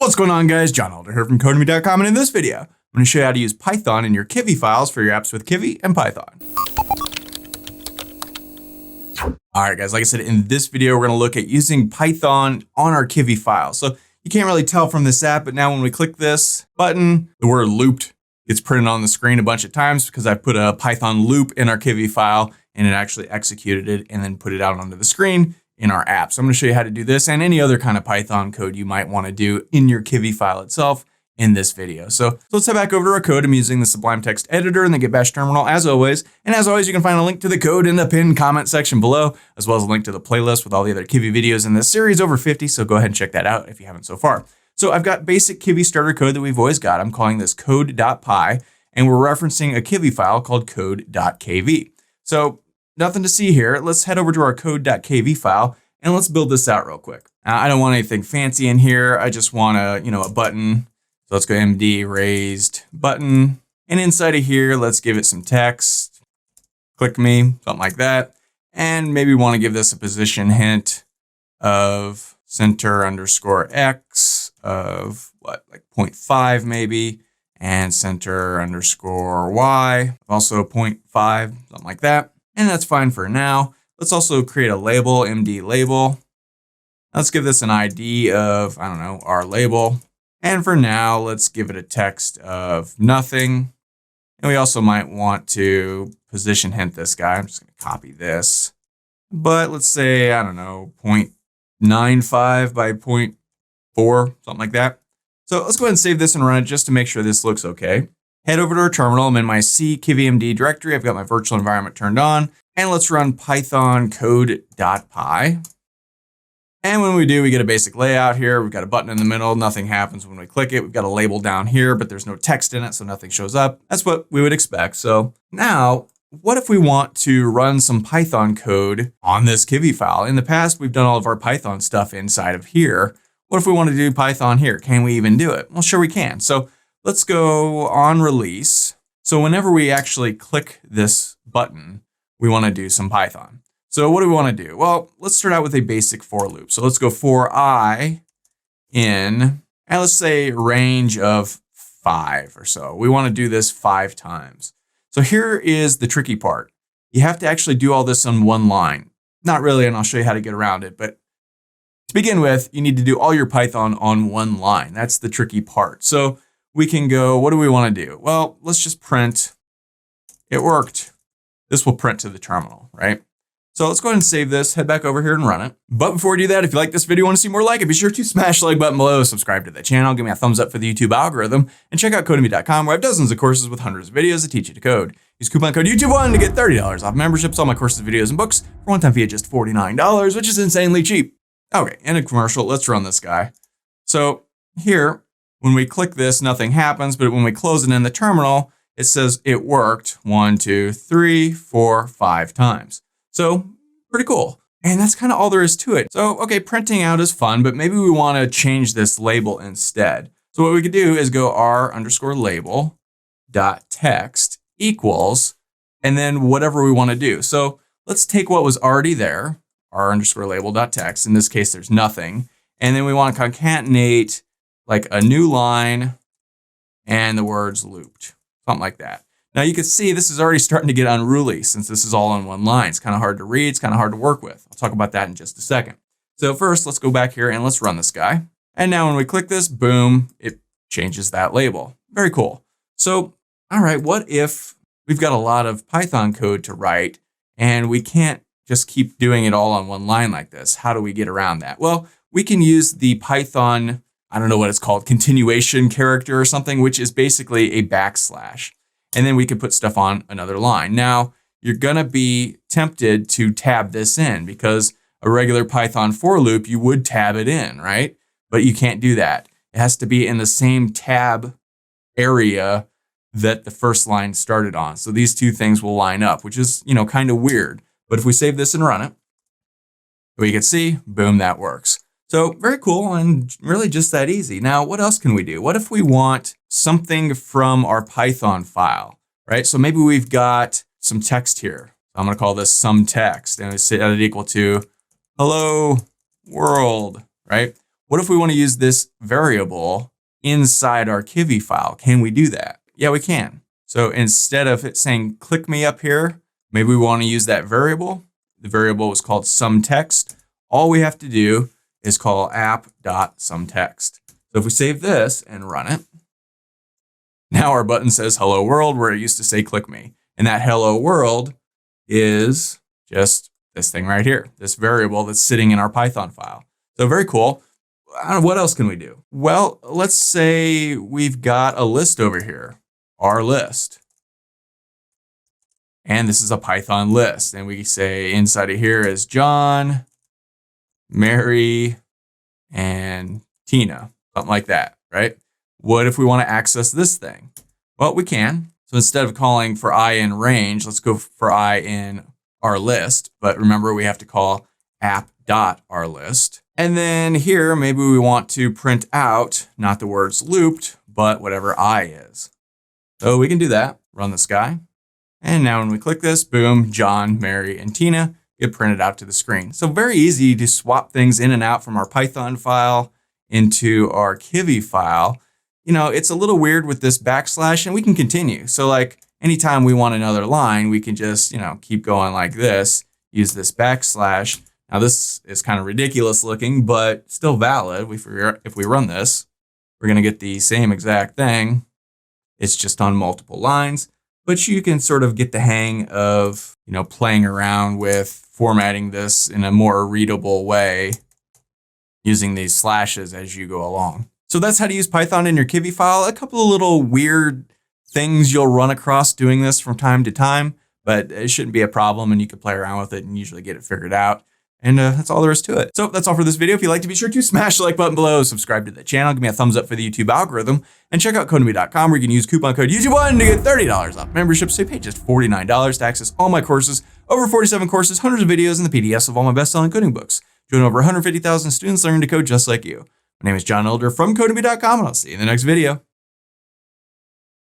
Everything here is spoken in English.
What's going on, guys? John Alder here from codemy.com, and in this video, I'm going to show you how to use Python in your Kivy files for your apps with Kivy and Python. All right, guys, like I said, in this video, we're going to look at using Python on our Kivy files. So you can't really tell from this app, but now when we click this button, the word looped gets printed on the screen a bunch of times because I put a Python loop in our Kivy file and it actually executed it and then put it out onto the screen in our app. So I'm going to show you how to do this and any other kind of Python code you might want to do in your Kivy file itself in this video. So let's head back over to our code. I'm using the Sublime Text Editor and the Get Bash terminal as always. And as always, you can find a link to the code in the pinned comment section below, as well as a link to the playlist with all the other Kivy videos in this series, over 50. So go ahead and check that out if you haven't so far. So I've got basic Kivy starter code that we've always got. I'm calling this code.py, and we're referencing a Kivy file called code.kv. So nothing to see here. Let's head over to our code.kv file and let's build this out real quick. I don't want anything fancy in here. I just want a button. So let's go MD raised button. And inside of here, let's give it some text. Click me, something like that. And maybe we want to give this a position hint of center underscore X of what, like 0.5 maybe. And center underscore Y, also 0.5, something like that. And that's fine for now. Let's also create a label, MD label. Let's give this an ID of, I don't know, our label. And for now, let's give it a text of nothing. And we also might want to position hint this guy. I'm just going to copy this. But let's say, I don't know, 0.95 by 0.4, something like that. So let's go ahead and save this and run it just to make sure this looks okay. Head over to our terminal. I'm in my C KivyMD directory. I've got my virtual environment turned on. And let's run Python code.py. And when we do, we get a basic layout here. We've got a button in the middle. Nothing happens when we click it. We've got a label down here, but there's no text in it, so nothing shows up. That's what we would expect. So now, what if we want to run some Python code on this Kivy file? In the past, we've done all of our Python stuff inside of here. What if we want to do Python here? Can we even do it? Well, sure we can. So let's go on release. So whenever we actually click this button, we want to do some Python. So what do we want to do? Well, let's start out with a basic for loop. So let's go for I in, and let's say range of 5 or so. We want to do this 5 times. So here is the tricky part. You have to actually do all this on one line. Not really, and I'll show you how to get around it. But to begin with, you need to do all your Python on one line. That's the tricky part. So we can go, what do we want to do? Well, let's just print, it worked. This will print to the terminal, right? So let's go ahead and save this, head back over here and run it. But before we do that, if you like this video and want to see more like it, be sure to smash the like button below, subscribe to the channel, give me a thumbs up for the YouTube algorithm, and check out codemy.com where I have dozens of courses with hundreds of videos that teach you to code. Use coupon code YouTube1 to get $30 off memberships, all my courses, videos, and books for one-time fee at just $49, which is insanely cheap. Okay, and a commercial, let's run this guy. So here, when we click this, nothing happens, but when we close it in the terminal, it says it worked 1, 2, 3, 4, 5 times. So pretty cool. And that's kind of all there is to it. So, okay, printing out is fun, but maybe we want to change this label instead. So what we could do is go r_label.text equals, and then whatever we want to do. So let's take what was already there, r_label.text. In this case, there's nothing. And then we want to concatenate like a new line and the words looped, something like that. Now you can see this is already starting to get unruly since this is all on one line. It's kind of hard to read. It's kind of hard to work with. I'll talk about that in just a second. So first, let's go back here and let's run this guy. And now when we click this, boom, it changes that label. Very cool. So, all right, what if we've got a lot of Python code to write and we can't just keep doing it all on one line like this? How do we get around that? Well, we can use the Python, I don't know what it's called, continuation character or something, which is basically a backslash. And then we could put stuff on another line. Now, you're gonna be tempted to tab this in because a regular Python for loop, you would tab it in, right? But you can't do that. It has to be in the same tab area that the first line started on. So these two things will line up, which is, kind of weird. But if we save this and run it, we can see, boom, that works. So very cool and really just that easy. Now, what else can we do? What if we want something from our Python file, right? So maybe we've got some text here. I'm going to call this some text and set it equal to hello world, right? what if we want to use this variable inside our Kivy file? Can we do that? Yeah, we can. So instead of it saying click me up here, maybe we want to use that variable. The variable is called SumText. All we have to do is call app.SumText. So if we save this and run it, now our button says hello world where it used to say click me. And that hello world is just this thing right here, this variable that's sitting in our Python file. So very cool. What else can we do? Well, let's say we've got a list over here, our list. And this is a Python list. And we say inside of here is John, Mary, and Tina, something like that, right? What if we want to access this thing? Well, we can. So instead of calling for I in range, let's go for I in our list. But remember, we have to call app.ourList. And then here, maybe we want to print out, not the words looped, but whatever I is. So we can do that, run this guy. And now when we click this, boom, John, Mary, and Tina get printed out to the screen. So very easy to swap things in and out from our Python file into our Kivy file. You know, it's a little weird with this backslash, and we can continue. So like anytime we want another line, we can just, you know, keep going like this, use this backslash. Now this is kind of ridiculous looking, but still valid. If we run this, we're going to get the same exact thing. It's just on multiple lines, but you can sort of get the hang of, you know, playing around with formatting this in a more readable way using these slashes as you go along. So that's how to use Python in your Kivy file. A couple of little weird things you'll run across doing this from time to time, but it shouldn't be a problem and you can play around with it and usually get it figured out. And that's all there is to it. So that's all for this video. If you liked it, be sure to smash the like button below, subscribe to the channel, give me a thumbs up for the YouTube algorithm, and check out codemy.com where you can use coupon code YouTube1 to get $30 off membership. So you pay just $49 to access all my courses, over 47 courses, hundreds of videos, and the PDFs of all my best-selling coding books. Join over 150,000 students learning to code just like you. My name is John Elder from codemy.com, and I'll see you in the next video.